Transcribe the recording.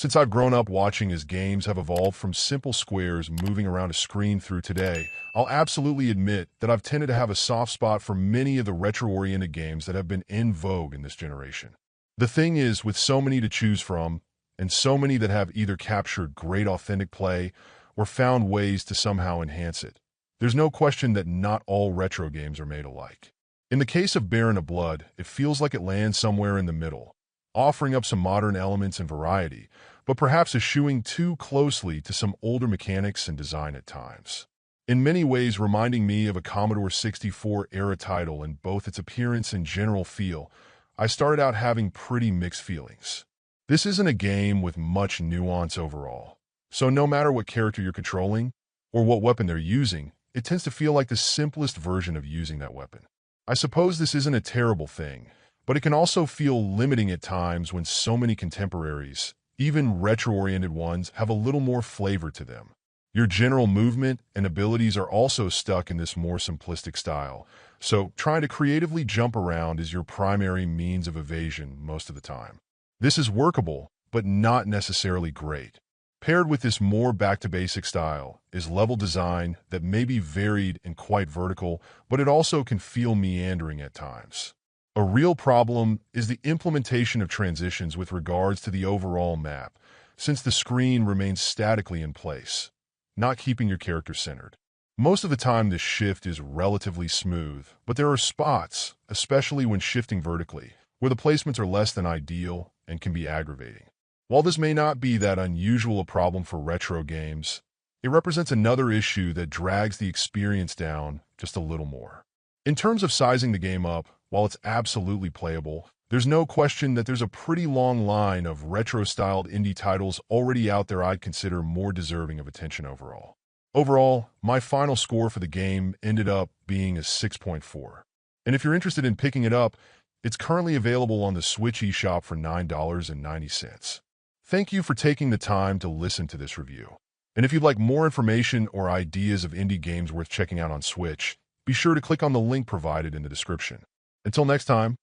Since I've grown up watching as games have evolved from simple squares moving around a screen through today, I'll absolutely admit that I've tended to have a soft spot for many of the retro-oriented games that have been in vogue in this generation. The thing is, with so many to choose from, and so many that have either captured great authentic play or found ways to somehow enhance it, there's no question that not all retro games are made alike. In the case of Baron of Blood, it feels like it lands somewhere in the middle, offering up some modern elements and variety, but perhaps eschewing too closely to some older mechanics and design at times. In many ways reminding me of a Commodore 64-era title in both its appearance and general feel, I started out having pretty mixed feelings. This isn't a game with much nuance overall, so no matter what character you're controlling or what weapon they're using, it tends to feel like the simplest version of using that weapon. I suppose this isn't a terrible thing, but it can also feel limiting at times when so many contemporaries, even retro-oriented ones, have a little more flavor to them. Your general movement and abilities are also stuck in this more simplistic style, so trying to creatively jump around is your primary means of evasion most of the time. This is workable, but not necessarily great. Paired with this more back-to-basic style is level design that may be varied and quite vertical, but it also can feel meandering at times. A real problem is the implementation of transitions with regards to the overall map, since the screen remains statically in place, not keeping your character centered. Most of the time this shift is relatively smooth, but there are spots, especially when shifting vertically, where the placements are less than ideal and can be aggravating. While this may not be that unusual a problem for retro games, it represents another issue that drags the experience down just a little more. In terms of sizing the game up, while it's absolutely playable, there's no question that there's a pretty long line of retro-styled indie titles already out there I'd consider more deserving of attention overall. Overall, my final score for the game ended up being a 6.4. And if you're interested in picking it up, it's currently available on the Switch eShop for $9.90. Thank you for taking the time to listen to this review. And if you'd like more information or ideas of indie games worth checking out on Switch, be sure to click on the link provided in the description. Until next time,